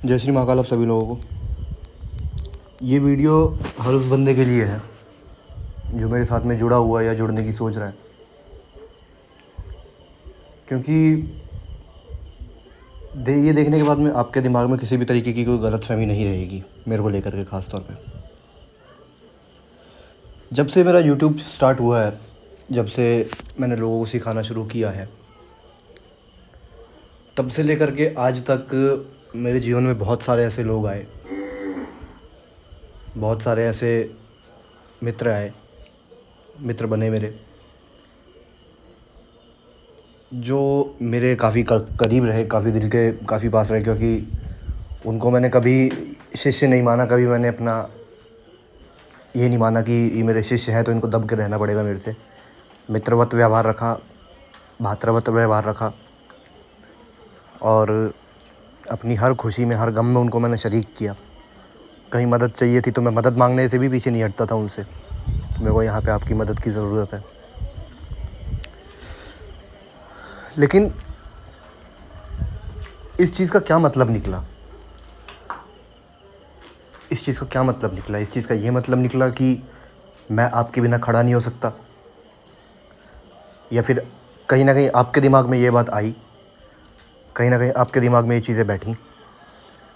जय श्री महाकाल आप सभी लोगों को। ये वीडियो हर उस बंदे के लिए है जो मेरे साथ में जुड़ा हुआ है या जुड़ने की सोच रहा है, क्योंकि ये देखने के बाद में आपके दिमाग में किसी भी तरीके की कोई गलतफहमी नहीं रहेगी मेरे को लेकर के। ख़ास तौर पे जब से मेरा यूट्यूब स्टार्ट हुआ है, जब से मैंने लोगों को सिखाना शुरू किया है, तब से लेकर के आज तक मेरे जीवन में बहुत सारे ऐसे लोग आए, बहुत सारे ऐसे मित्र आए, मित्र बने मेरे, जो मेरे काफ़ी करीब रहे, काफ़ी दिल के काफ़ी पास रहे। क्योंकि उनको मैंने कभी शिष्य नहीं माना, कभी मैंने अपना ये नहीं माना कि ये मेरे शिष्य हैं तो इनको दब के रहना पड़ेगा मेरे से। मित्रवत व्यवहार रखा, भातृवत व्यवहार रखा, और अपनी हर खुशी में हर गम में उनको मैंने शरीक किया। कहीं मदद चाहिए थी तो मैं मदद मांगने से भी पीछे नहीं हटता था उनसे कि मेरे को यहाँ पे आपकी मदद की ज़रूरत है। लेकिन इस चीज़ का क्या मतलब निकला? इस चीज़ का ये मतलब निकला कि मैं आपके बिना खड़ा नहीं हो सकता, या फिर कहीं ना कहीं आपके दिमाग में ये बात आई, कहीं ना कहीं आपके दिमाग में ये चीज़ें बैठी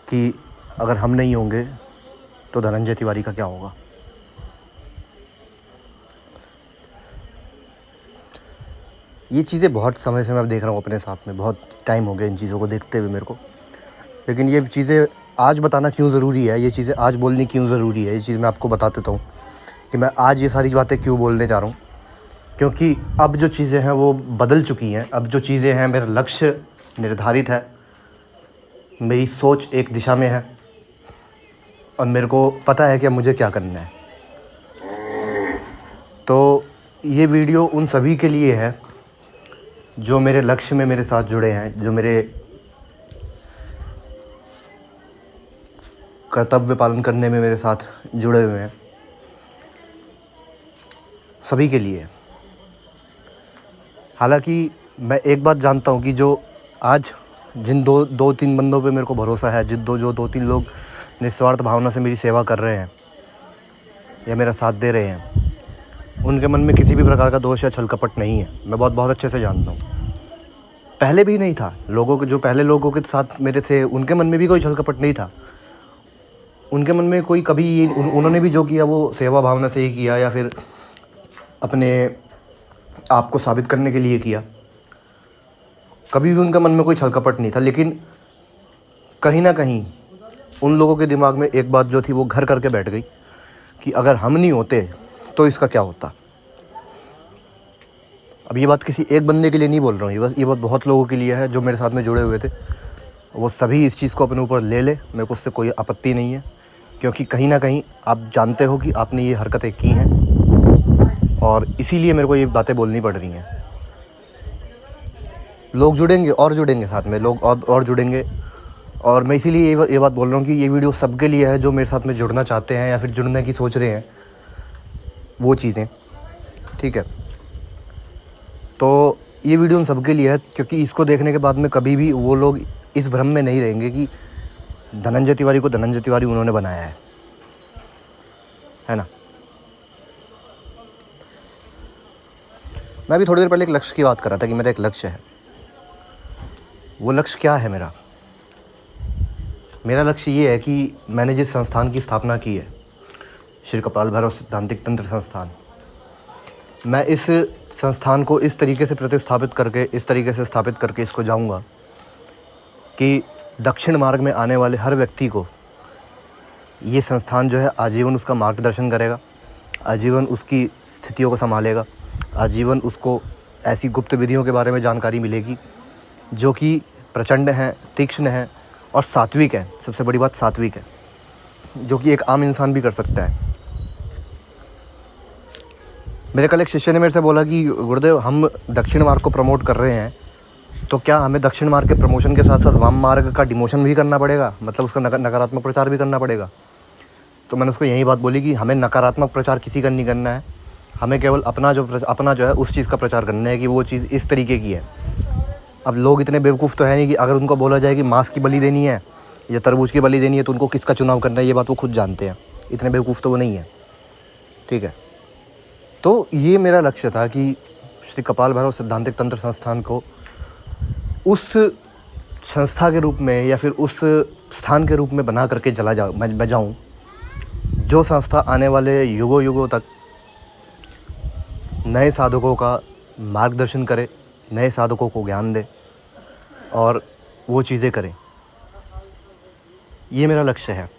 कि अगर हम नहीं होंगे तो धनंजय तिवारी का क्या होगा। ये चीज़ें बहुत समय से मैं देख रहा हूँ अपने साथ में, बहुत टाइम हो गया इन चीज़ों को देखते हुए मेरे को। लेकिन ये चीज़ें आज बताना क्यों ज़रूरी है, ये चीज़ें आज बोलनी क्यों ज़रूरी है, ये चीज़ मैं आपको बता देता हूँ कि मैं आज ये सारी बातें क्यों बोलने जा रहा हूँ। क्योंकि अब जो चीज़ें हैं वो बदल चुकी हैं। अब जो चीज़ें हैं, मेरा लक्ष्य निर्धारित है, मेरी सोच एक दिशा में है, और मेरे को पता है कि अब मुझे क्या करना है। तो ये वीडियो उन सभी के लिए है जो मेरे लक्ष्य में मेरे साथ जुड़े हैं, जो मेरे कर्तव्य पालन करने में मेरे साथ जुड़े हुए हैं, सभी के लिए। हालांकि मैं एक बात जानता हूँ कि जो आज जिन दो तीन बंदों पे मेरे को भरोसा है, जो दो तीन लोग निस्वार्थ भावना से मेरी सेवा कर रहे हैं या मेरा साथ दे रहे हैं, उनके मन में किसी भी प्रकार का दोष या छल कपट नहीं है। मैं बहुत अच्छे से जानता हूँ। पहले भी नहीं था। जो पहले लोगों के साथ मेरे से, उनके मन में भी कोई छल कपट नहीं था। उनके मन में कोई कभी उन्होंने भी जो किया वो सेवा भावना से ही किया, या फिर अपने आप को साबित करने के लिए किया। कभी भी उनके मन में कोई छल कपट नहीं था। लेकिन कहीं ना कहीं उन लोगों के दिमाग में एक बात जो थी वो घर करके बैठ गई कि अगर हम नहीं होते तो इसका क्या होता। अब ये बात किसी एक बंदे के लिए नहीं बोल रहा हूँ, ये बात बहुत लोगों के लिए है जो मेरे साथ में जुड़े हुए थे। वो सभी इस चीज़ को अपने ऊपर ले मेरे को उससे कोई आपत्ति नहीं है, क्योंकि कहीं ना कहीं आप जानते हो कि आपने ये हरकतें की हैं, और इसीलिए मेरे को ये बातें बोलनी पड़ रही हैं। लोग जुड़ेंगे और जुड़ेंगे साथ में, लोग और जुड़ेंगे, और मैं इसीलिए ये बात बोल रहा हूँ कि ये वीडियो सबके लिए है जो मेरे साथ में जुड़ना चाहते हैं या फिर जुड़ने की सोच रहे हैं, वो चीज़ें। ठीक है, तो ये वीडियो उन सबके लिए है, क्योंकि इसको देखने के बाद में कभी भी वो लोग इस भ्रम में नहीं रहेंगे कि धनंजय तिवारी को धनंजय तिवारी उन्होंने बनाया है ना। मैं भी थोड़ी देर पहले एक लक्ष्य की बात कर रहा था कि मेरा एक लक्ष्य है। वो लक्ष्य क्या है मेरा लक्ष्य ये है कि मैंने जिस संस्थान की स्थापना की है, श्री कपाल भैरव सिद्धांतिक तंत्र संस्थान, मैं इस संस्थान को इस तरीके से स्थापित करके इसको जाऊंगा कि दक्षिण मार्ग में आने वाले हर व्यक्ति को ये संस्थान जो है आजीवन उसका मार्गदर्शन करेगा, आजीवन उसकी स्थितियों को संभालेगा, आजीवन उसको ऐसी गुप्त विधियों के बारे में जानकारी मिलेगी जो कि प्रचंड हैं, तीक्ष्ण हैं और सात्विक है। सबसे बड़ी बात सात्विक है, जो कि एक आम इंसान भी कर सकता है। मेरे कल एक शिष्य ने मेरे से बोला कि गुरुदेव, हम दक्षिण मार्ग को प्रमोट कर रहे हैं, तो क्या हमें दक्षिण मार्ग के प्रमोशन के साथ साथ वाम मार्ग का डिमोशन भी करना पड़ेगा, मतलब उसका नकारात्मक प्रचार भी करना पड़ेगा? तो मैंने उसको यही बात बोली कि हमें नकारात्मक प्रचार किसी का नहीं करना है, हमें केवल अपना जो है उस चीज़ का प्रचार करना है कि वो चीज़ इस तरीके की है। अब लोग इतने बेवकूफ़ तो है नहीं कि अगर उनको बोला जाए कि मांस की बलि देनी है या तरबूज की बलि देनी है तो उनको किसका चुनाव करना है ये बात वो खुद जानते हैं, इतने बेवकूफ़ तो वो नहीं है। ठीक है, तो ये मेरा लक्ष्य था कि श्री कपाल भैरव सैद्धांतिक तंत्र संस्थान को उस संस्था के रूप में या फिर उस स्थान के रूप में बना करके चला जाऊँ, मैं जाऊँ जो संस्था आने वाले युगों युगों तक नए साधकों का मार्गदर्शन करे, नए साधकों को ज्ञान दे और वो चीज़ें करें। ये मेरा लक्ष्य है।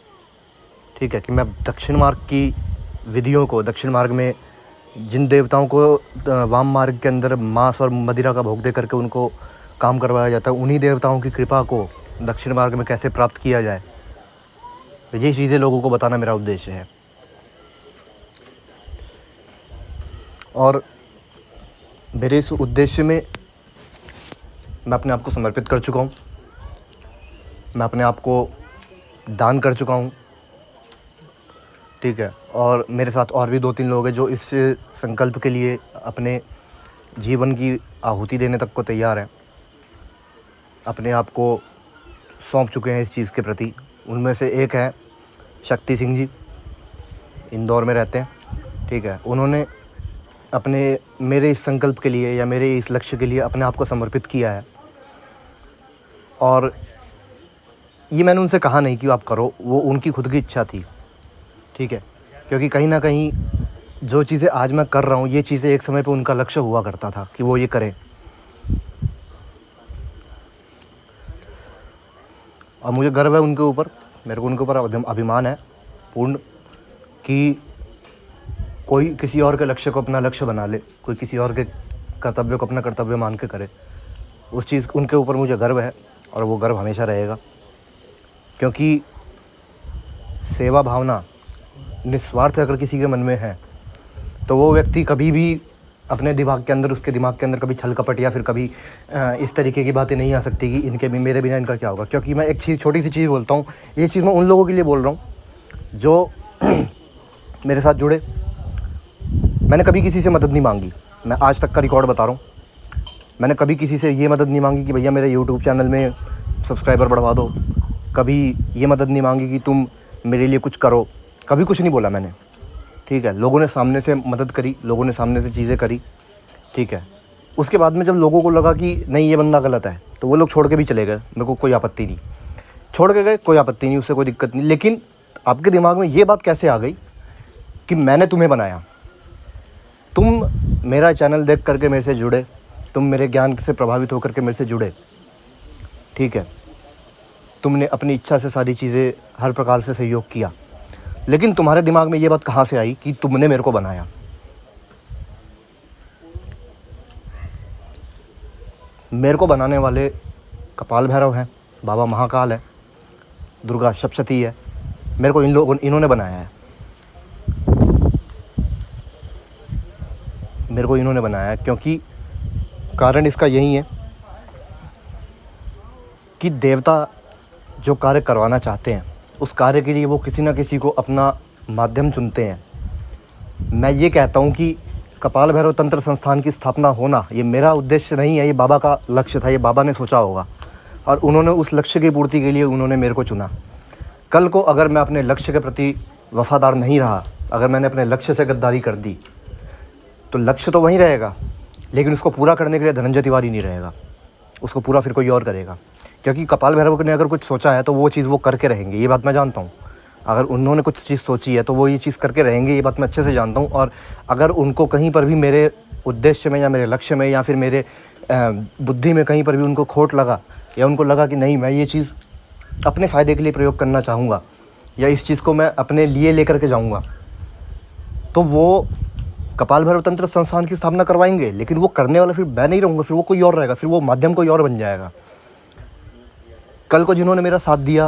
ठीक है, कि मैं दक्षिण मार्ग की विधियों को, दक्षिण मार्ग में जिन देवताओं को वाम मार्ग के अंदर मांस और मदिरा का भोग दे करके उनको काम करवाया जाता है, उन्हीं देवताओं की कृपा को दक्षिण मार्ग में कैसे प्राप्त किया जाए, तो ये चीज़ें लोगों को बताना मेरा उद्देश्य है। और मेरे इस उद्देश्य में मैं अपने आप को समर्पित कर चुका हूँ, मैं अपने आप को दान कर चुका हूँ। ठीक है, और मेरे साथ और भी 2-3 लोग हैं जो इस संकल्प के लिए अपने जीवन की आहुति देने तक को तैयार हैं, अपने आप को सौंप चुके हैं इस चीज़ के प्रति। उनमें से एक है शक्ति सिंह जी, इंदौर में रहते हैं। ठीक है, उन्होंने अपने मेरे इस संकल्प के लिए या मेरे इस लक्ष्य के लिए अपने आप को समर्पित किया है। और ये मैंने उनसे कहा नहीं कि आप करो, वो उनकी खुद की इच्छा थी। ठीक है, क्योंकि कहीं ना कहीं जो चीज़ें आज मैं कर रहा हूँ ये चीज़ें एक समय पे उनका लक्ष्य हुआ करता था कि वो ये करें। और मुझे गर्व है उनके ऊपर, मेरे को उनके ऊपर अभिमान है पूर्ण कि कोई किसी और के लक्ष्य को अपना लक्ष्य बना ले, कोई किसी और के कर्तव्य को अपना कर्तव्य मान के करे। उस चीज़ उनके ऊपर मुझे गर्व है और वो गर्व हमेशा रहेगा, क्योंकि सेवा भावना निस्वार्थ अगर किसी के मन में है तो वो व्यक्ति कभी भी अपने दिमाग के अंदर, उसके दिमाग के अंदर कभी छल कपट या फिर कभी इस तरीके की बातें नहीं आ सकती कि इनके भी मेरे बिना इनका क्या होगा। क्योंकि मैं एक चीज़, छोटी सी चीज़ बोलता हूँ, ये चीज़ मैं उन लोगों के लिए बोल रहा हूँ जो मेरे साथ जुड़े। मैंने कभी किसी से मदद नहीं मांगी, मैं आज तक का रिकॉर्ड बता रहा हूँ। मैंने कभी किसी से ये मदद नहीं मांगी कि भैया मेरे यूट्यूब चैनल में सब्सक्राइबर बढ़वा दो, कभी ये मदद नहीं मांगी कि तुम मेरे लिए कुछ करो, कभी कुछ नहीं बोला मैंने। ठीक है, लोगों ने सामने से मदद करी, लोगों ने सामने से चीज़ें करी। ठीक है, उसके बाद में जब लोगों को लगा कि नहीं ये बंदा गलत है तो वो लोग छोड़ के भी चले गए, मेरे को कोई आपत्ति नहीं, छोड़ के गए, कोई आपत्ति नहीं, उससे कोई दिक्कत नहीं। लेकिन आपके दिमाग में ये बात कैसे आ गई कि मैंने तुम्हें बनाया, तुम मेरा चैनल देख करके मेरे से जुड़े, तुम मेरे ज्ञान से प्रभावित होकर के मेरे से जुड़े। ठीक है, तुमने अपनी इच्छा से सारी चीज़ें हर प्रकार से सहयोग किया, लेकिन तुम्हारे दिमाग में ये बात कहाँ से आई कि तुमने मेरे को बनाया। मेरे को बनाने वाले कपाल भैरव हैं, बाबा महाकाल है, दुर्गा सप्तशती है, मेरे को इन्होंने बनाया है, मेरे को इन्होंने बनाया है। क्योंकि कारण इसका यही है कि देवता जो कार्य करवाना चाहते हैं उस कार्य के लिए वो किसी न किसी को अपना माध्यम चुनते हैं। मैं ये कहता हूँ कि कपाल भैरव तंत्र संस्थान की स्थापना होना ये मेरा उद्देश्य नहीं है, ये बाबा का लक्ष्य था, ये बाबा ने सोचा होगा और उन्होंने उस लक्ष्य की पूर्ति के लिए उन्होंने मेरे को चुना। कल को अगर मैं अपने लक्ष्य के प्रति वफ़ादार नहीं रहा, अगर मैंने अपने लक्ष्य से गद्दारी कर दी तो लक्ष्य तो वहीं रहेगा, लेकिन उसको पूरा करने के लिए धनंजय तिवारी नहीं रहेगा, उसको पूरा फिर कोई और करेगा। क्योंकि कपाल भैरव ने अगर कुछ सोचा है तो वो चीज़ वो करके रहेंगे, ये बात मैं जानता हूँ। अगर उन्होंने कुछ चीज़ सोची है तो वो ये चीज़ करके रहेंगे, ये बात मैं अच्छे से जानता हूँ। और अगर उनको कहीं पर भी मेरे उद्देश्य में या मेरे लक्ष्य में या फिर मेरे बुद्धि में कहीं पर भी उनको खोट लगा या उनको लगा कि नहीं मैं ये चीज़ अपने फ़ायदे के लिए प्रयोग करना चाहूँगा या इस चीज़ को मैं अपने लिए लेकर के जाऊँगा, तो वो कपाल भैरव तंत्र संस्थान की स्थापना करवाएंगे। लेकिन वो करने वाला फिर मैं नहीं रहूँगा, फिर वो कोई और रहेगा, फिर वो माध्यम कोई और बन जाएगा। कल को जिन्होंने मेरा साथ दिया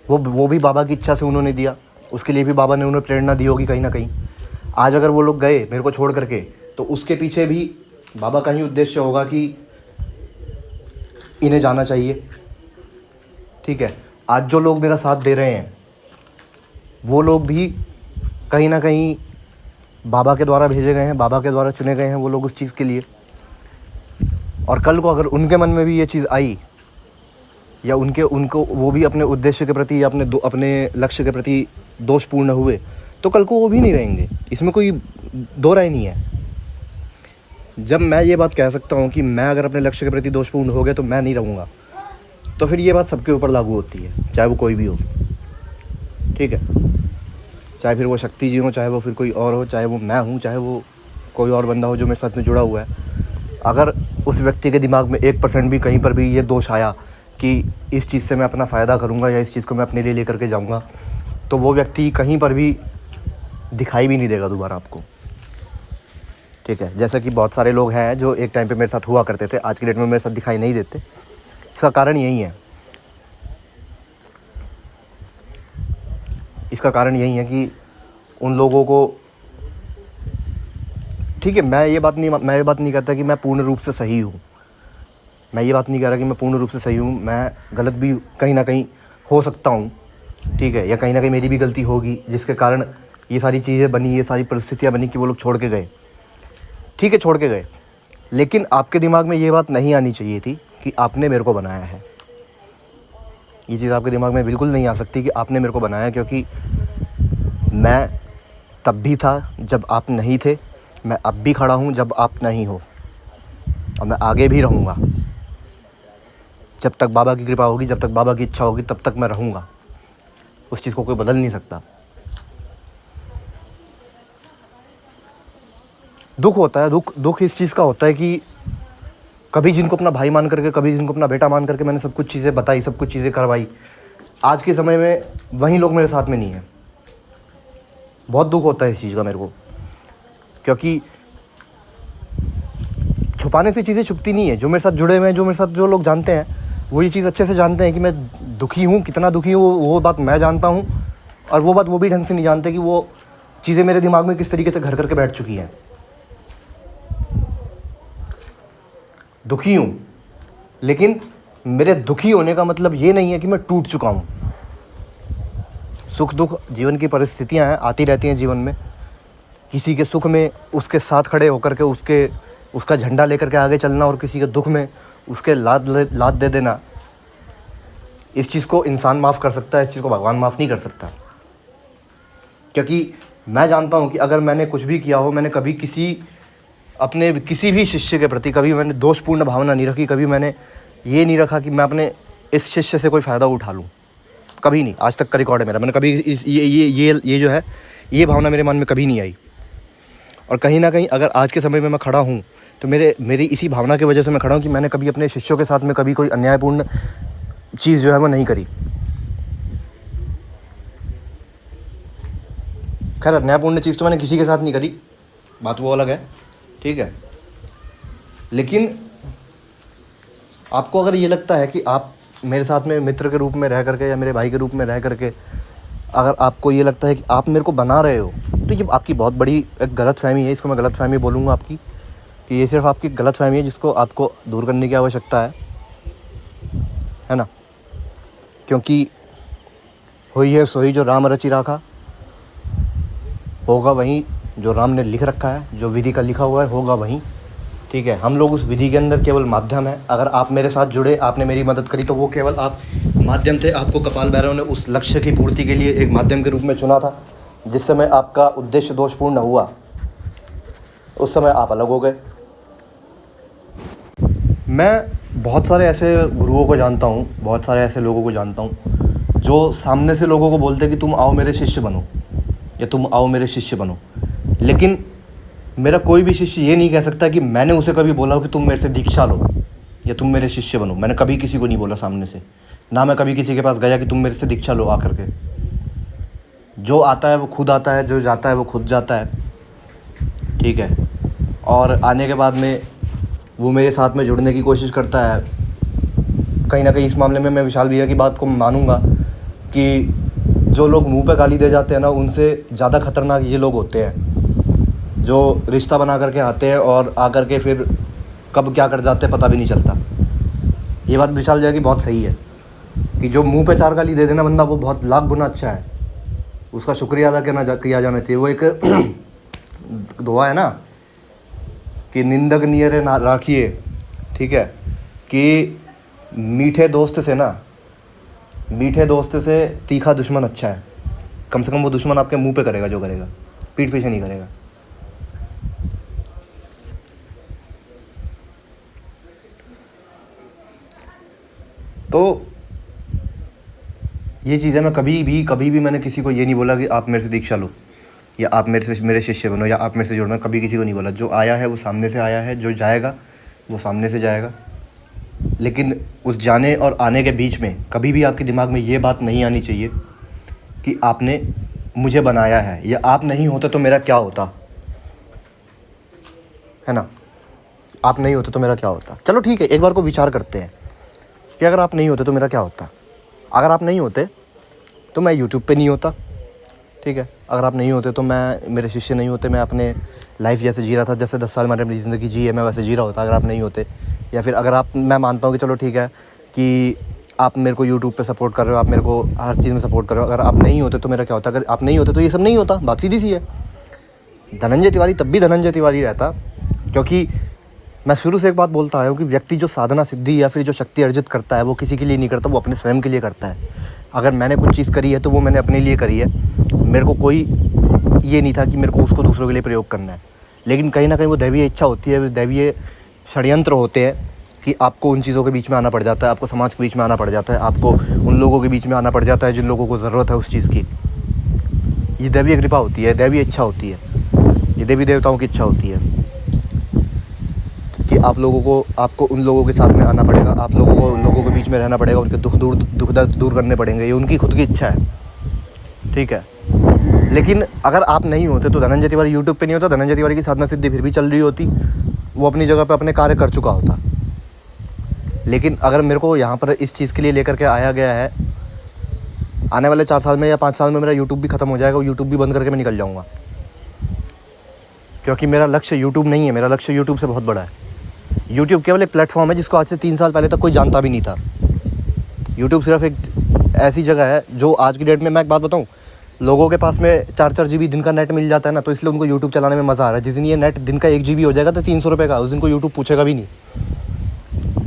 वो भी बाबा की इच्छा से उन्होंने दिया, उसके लिए भी बाबा ने उन्हें प्रेरणा दी होगी कहीं ना कहीं। आज अगर वो लोग गए मेरे को छोड़ करके तो उसके पीछे भी बाबा का ही उद्देश्य होगा कि इन्हें जाना चाहिए। ठीक है, आज जो लोग मेरा साथ दे रहे हैं वो लोग भी कहीं ना कहीं बाबा के द्वारा भेजे गए हैं, बाबा के द्वारा चुने गए हैं वो लोग उस चीज़ के लिए। और कल को अगर उनके मन में भी ये चीज़ आई या उनको वो भी अपने उद्देश्य के प्रति या अपने लक्ष्य के प्रति दोषपूर्ण हुए, तो कल को वो भी नहीं रहेंगे। इसमें कोई दो राय नहीं है। जब मैं ये बात कह सकता हूँ कि मैं अगर अपने लक्ष्य के प्रति दोषपूर्ण हो गया तो मैं नहीं रहूँगा, तो फिर ये बात सबके ऊपर लागू होती है, चाहे वो कोई भी हो। ठीक है, चाहे फिर वो शक्ति जी हो, चाहे वो फिर कोई और हो, चाहे वो मैं हूँ, चाहे वो कोई और बंदा हो जो मेरे साथ में जुड़ा हुआ है। अगर उस व्यक्ति के दिमाग में 1% भी कहीं पर भी ये दोष आया कि इस चीज़ से मैं अपना फ़ायदा करूँगा या इस चीज़ को मैं अपने लिए लेकर के जाऊँगा, तो वो व्यक्ति कहीं पर भी दिखाई भी नहीं देगा दोबारा आपको। ठीक है, जैसे कि बहुत सारे लोग हैं जो एक टाइम पे मेरे साथ हुआ करते थे, आज की डेट में मेरे साथ दिखाई नहीं देते। इसका कारण यही है, इसका कारण यही है कि उन लोगों को, ठीक है, मैं ये बात नहीं कहता कि मैं पूर्ण रूप से सही हूँ, मैं ये बात नहीं कह रहा कि मैं पूर्ण रूप से सही हूँ, मैं गलत भी कहीं ना कहीं हो सकता हूँ। ठीक है, या कहीं ना कहीं मेरी भी गलती होगी जिसके कारण ये सारी चीज़ें बनी, ये सारी परिस्थितियाँ बनी कि वो लोग छोड़ के गए। ठीक है, छोड़ के गए, लेकिन आपके दिमाग में ये बात नहीं आनी चाहिए थी कि आपने मेरे को बनाया है। ये चीज़ आपके दिमाग में बिल्कुल नहीं आ सकती कि आपने मेरे को बनाया, क्योंकि मैं तब भी था जब आप नहीं थे, मैं अब भी खड़ा हूँ जब आप नहीं हो, और मैं आगे भी रहूँगा। जब तक बाबा की कृपा होगी, जब तक बाबा की इच्छा होगी, तब तक मैं रहूँगा। उस चीज़ को कोई बदल नहीं सकता। दुख होता है, दुख इस चीज़ का होता है कि कभी जिनको अपना भाई मान करके, कभी जिनको अपना बेटा मान करके मैंने सब कुछ चीज़ें बताई, सब कुछ चीज़ें करवाई, आज के समय में वही लोग मेरे साथ में नहीं है। बहुत दुख होता है इस चीज़ का मेरे को, क्योंकि छुपाने से चीज़ें छुपती नहीं है। जो मेरे साथ जुड़े हुए हैं, जो मेरे साथ जो लोग जानते हैं, वो ये चीज़ अच्छे से जानते हैं कि मैं दुखी हूँ, कितना दुखी हूँ वो बात मैं जानता हूँ, और वो बात वो भी ढंग से नहीं जानते कि वो चीज़ें मेरे दिमाग में किस तरीके से घर करके बैठ चुकी हैं। दुखी हूँ, लेकिन मेरे दुखी होने का मतलब ये नहीं है कि मैं टूट चुका हूँ। सुख दुख जीवन की परिस्थितियाँ हैं, आती रहती हैं जीवन में। किसी के सुख में उसके साथ खड़े होकर के उसका झंडा लेकर के आगे चलना, और किसी के दुख में उसके लात दे देना, इस चीज़ को इंसान माफ़ कर सकता है, इस चीज़ को भगवान माफ़ नहीं कर सकता। क्योंकि मैं जानता हूँ कि अगर मैंने कुछ भी किया हो, मैंने कभी अपने किसी भी शिष्य के प्रति कभी मैंने दोषपूर्ण भावना नहीं रखी, कभी मैंने ये नहीं रखा कि मैं अपने इस शिष्य से कोई फ़ायदा उठा लूँ, कभी नहीं। आज तक का रिकॉर्ड है मेरा, मैंने कभी ये जो है, ये भावना मेरे मन में कभी नहीं आई। और कहीं ना कहीं अगर आज के समय में मैं खड़ा हूँ, तो मेरी इसी भावना की वजह से मैं खड़ा हूँ कि मैंने कभी अपने शिष्यों के साथ में कभी कोई अन्यायपूर्ण चीज़ जो है वो नहीं करी। खैर, अन्यायपूर्ण चीज़ तो मैंने किसी के साथ नहीं करी, बात वो अलग है। ठीक है, लेकिन आपको अगर ये लगता है कि आप मेरे साथ में मित्र के रूप में रह करके या मेरे भाई के रूप में रह करके अगर आपको ये लगता है कि आप मेरे को बना रहे हो, तो ये आपकी बहुत बड़ी एक गलतफ़हमी है। इसको मैं गलतफ़हमी बोलूँगा आपकी, कि ये सिर्फ आपकी गलतफ़हमी है जिसको आपको दूर करने की आवश्यकता है ना। क्योंकि हुई है सोई जो राम रचि राखा, होगा वहीं जो राम ने लिख रखा है, जो विधि का लिखा हुआ है होगा वहीं। ठीक है, हम लोग उस विधि के अंदर केवल माध्यम है। अगर आप मेरे साथ जुड़े, आपने मेरी मदद करी, तो वो केवल आप माध्यम थे। आपको कपाल भैरव ने उस लक्ष्य की पूर्ति के लिए एक माध्यम के रूप में चुना था। जिस समय आपका उद्देश्य दोषपूर्ण हुआ, उस समय आप अलग हो गए। मैं बहुत सारे ऐसे गुरुओं को जानता हूँ, बहुत सारे ऐसे लोगों को जानता हूँ जो सामने से लोगों को बोलते कि तुम आओ मेरे शिष्य बनो, या तुम आओ मेरे शिष्य बनो, लेकिन मेरा कोई भी शिष्य ये नहीं कह सकता कि मैंने उसे कभी बोला हो कि तुम मेरे से दीक्षा लो या तुम मेरे शिष्य बनो। मैंने कभी किसी को नहीं बोला सामने से, ना मैं कभी किसी के पास गया कि तुम मेरे से दीक्षा लो आकर के। जो आता है वो खुद आता है, जो जाता है वो खुद जाता है। ठीक है, और आने के बाद में वो मेरे साथ में जुड़ने की कोशिश करता है। कहीं ना कहीं इस मामले में मैं विशाल भैया की बात को मानूंगा कि जो लोग मुंह पे गाली दे जाते हैं ना, उनसे ज़्यादा खतरनाक ये लोग होते हैं जो रिश्ता बना करके आते हैं और आकर के फिर कब क्या कर जाते हैं पता भी नहीं चलता। ये बात विशाल भैया की बहुत सही है कि जो मुंह पे 4 गाली दे देना बंदा, वो बहुत लाख गुना अच्छा है, उसका शुक्रिया अदा किया जाना चाहिए। वो एक दुआ है ना कि निंदक नियरे ना राखिए। ठीक है, कि मीठे दोस्त से ना मीठे दोस्त से तीखा दुश्मन अच्छा है। कम से कम वो दुश्मन आपके मुंह पे करेगा जो करेगा, पीठ पीछे नहीं करेगा। तो ये चीज़ है, मैं कभी भी मैंने किसी को ये नहीं बोला कि आप मेरे से दीक्षा लो, या आप मेरे से मेरे शिष्य बनो, या आप मेरे से जुड़ना। कभी किसी को नहीं बोला। जो आया है वो सामने से आया है, जो जाएगा वो सामने से जाएगा। लेकिन उस जाने और आने के बीच में कभी भी आपके दिमाग में ये बात नहीं आनी चाहिए कि आपने मुझे बनाया है, या आप नहीं होते तो मेरा क्या होता, है ना। आप नहीं होते तो मेरा क्या होता। चलो ठीक है, एक बार को विचार करते हैं कि अगर आप नहीं होते तो मेरा क्या होता। अगर आप नहीं होते तो मैं यूट्यूब पे नहीं होता, ठीक है। अगर आप नहीं होते तो मेरे शिष्य नहीं होते, मैं अपने लाइफ जैसे जी रहा था, जैसे 10 साल मैंने अपनी ज़िंदगी जी है, मैं वैसे जी रहा होता अगर आप नहीं होते। या फिर अगर आप, मैं मानता हूँ कि चलो ठीक है कि आप मेरे को यूट्यूब पे सपोर्ट कर रहे हो, आप मेरे को हर चीज़ में सपोर्ट कर रहे हो, अगर आप नहीं होते तो मेरा क्या होता। अगर आप नहीं होते तो ये सब नहीं होता, बात सीधी सी है। धनंजय तिवारी तब भी धनंजय तिवारी रहता, क्योंकि मैं शुरू से एक बात बोलता आया हूँ कि व्यक्ति जो साधना सिद्धि या फिर जो शक्ति अर्जित करता है वो किसी के लिए नहीं करता, वो अपने स्वयं के लिए करता है। अगर मैंने कुछ चीज़ करी है तो वो मैंने अपने लिए करी है। मेरे को कोई ये नहीं था कि मेरे को उसको दूसरों के लिए प्रयोग करना है। लेकिन कहीं ना कहीं वो दैवीय इच्छा होती है, वो दैवीय षड्यंत्र होते हैं कि आपको उन चीज़ों के बीच में आना पड़ जाता है, आपको समाज के बीच में आना पड़ जाता है, आपको उन लोगों के बीच में आना पड़ जाता है जिन लोगों को ज़रूरत है उस चीज़ की। ये दैवीय कृपा होती है, दैवीय इच्छा होती है, ये देवी देवताओं की इच्छा होती है कि आपको उन लोगों के साथ में आना पड़ेगा, आप लोगों को उन लोगों के बीच में रहना पड़ेगा, उनके दुख दर्द दूर करने पड़ेंगे। ये उनकी खुद की इच्छा है, ठीक है। लेकिन अगर आप नहीं होते तो धनंजय तिवारी यूट्यूब पे नहीं होता, धनंजय तिवारी की साधना सिद्धि फिर भी चल रही होती, वो अपनी जगह पे अपने कार्य कर चुका होता। लेकिन अगर मेरे को यहाँ पर इस चीज़ के लिए लेकर के आया गया है, आने वाले 4 साल में या 5 साल में मेरा यूट्यूब भी ख़त्म हो जाएगा, यूट्यूब भी बंद करके मैं निकल जाऊँगा, क्योंकि मेरा लक्ष्य यूट्यूब नहीं है, मेरा लक्ष्य यूट्यूब से बहुत बड़ा है। यूट्यूब केवल एक प्लेटफॉर्म है जिसको आज से 3 साल पहले तक कोई जानता भी नहीं था। यूट्यूब सिर्फ एक ऐसी जगह है जो आज की डेट में, मैं एक बात बताऊँ, लोगों के पास में 4-4 GB दिन का नेट मिल जाता है ना, तो इसलिए उनको यूट्यूब चलाने में मज़ा आ रहा है। जिस दिन ये नेट दिन का 1 GB हो जाएगा तो 300 रुपये का, उस दिन को यूट्यूब पूछेगा भी नहीं,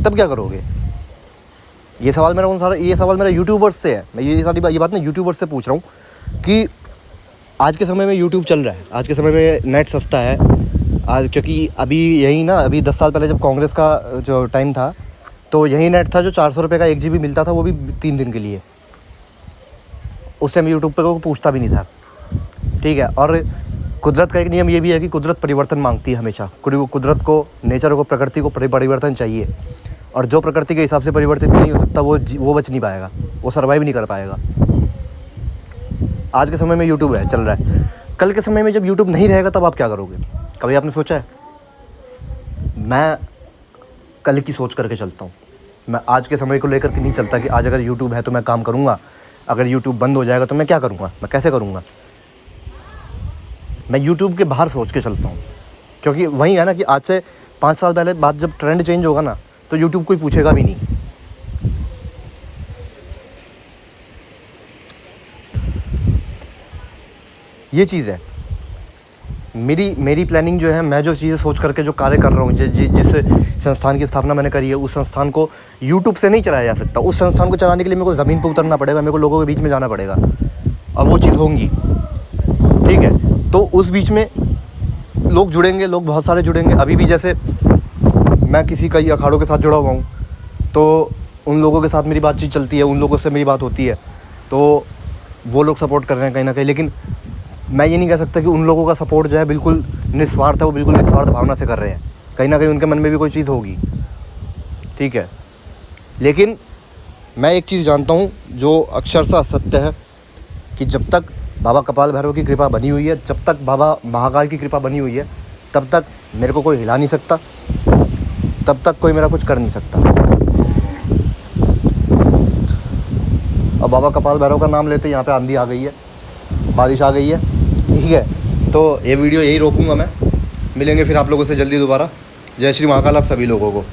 तब क्या करोगे। ये सवाल मेरा यूट्यूबर्स से है। मैं ये बात ना यूट्यूबर्स से पूछ रहा हूँ कि आज के समय में यूट्यूब चल रहा है, आज के समय में नेट सस्ता है। आज क्योंकि अभी 10 साल पहले जब कांग्रेस का जो टाइम था तो यही नेट था जो 400 रुपये का 1 GB मिलता था, वो भी 3 दिन के लिए। उस टाइम यूट्यूब पे कोई पूछता भी नहीं था, ठीक है। और कुदरत का एक नियम ये भी है कि कुदरत परिवर्तन मांगती है हमेशा। कुदरत को, नेचर को, प्रकृति को परिवर्तन चाहिए, और जो प्रकृति के हिसाब से परिवर्तित नहीं हो सकता वो बच नहीं पाएगा, वो सर्वाइव नहीं कर पाएगा। आज के समय में यूट्यूब है, चल रहा है। कल के समय में जब यूट्यूब नहीं रहेगा तब आप क्या करोगे, कभी आपने सोचा है। मैं कल की सोच करके चलता हूँ, मैं आज के समय को लेकर के नहीं चलता कि आज अगर यूट्यूब है तो मैं काम करूँगा, अगर यूट्यूब बंद हो जाएगा तो मैं क्या करूँगा, मैं कैसे करूँगा। मैं यूट्यूब के बाहर सोच के चलता हूँ, क्योंकि वही है ना कि आज से 5 साल पहले बाद जब ट्रेंड चेंज होगा ना तो यूट्यूब कोई पूछेगा भी नहीं। ये चीज़ है मेरी प्लानिंग जो है। मैं जो चीज़ें सोच करके जो कार्य कर रहा हूँ, जिस संस्थान की स्थापना मैंने करी है, उस संस्थान को यूट्यूब से नहीं चलाया जा सकता। उस संस्थान को चलाने के लिए मेरे को ज़मीन पर उतरना पड़ेगा, मेरे को लोगों के बीच में जाना पड़ेगा, और वो चीज़ होंगी, ठीक है। तो उस बीच में लोग जुड़ेंगे, लोग बहुत सारे जुड़ेंगे। अभी भी जैसे मैं किसी कई अखाड़ों के साथ जुड़ा हुआ हूँ, तो उन लोगों के साथ मेरी बातचीत चलती है, उन लोगों से मेरी बात होती है, तो वो लोग सपोर्ट कर रहे हैं कहीं ना कहीं। लेकिन मैं ये नहीं कह सकता कि उन लोगों का सपोर्ट जो है बिल्कुल निस्वार्थ है, वो बिल्कुल निस्वार्थ भावना से कर रहे हैं। कहीं ना कहीं उनके मन में भी कोई चीज़ होगी, ठीक है। लेकिन मैं एक चीज़ जानता हूँ जो अक्षरशः सत्य है कि जब तक बाबा कपाल भैरव की कृपा बनी हुई है, जब तक बाबा महाकाल की कृपा बनी हुई है, तब तक मेरे को कोई हिला नहीं सकता, तब तक कोई मेरा कुछ कर नहीं सकता। अब बाबा कपाल भैरव का नाम लेते यहाँ पे आंधी आ गई है, बारिश आ गई है, ठीक है। तो ये वीडियो यही रोकूँगा मैं। मिलेंगे फिर आप लोगों से जल्दी दोबारा। जय श्री महाकाल आप सभी लोगों को।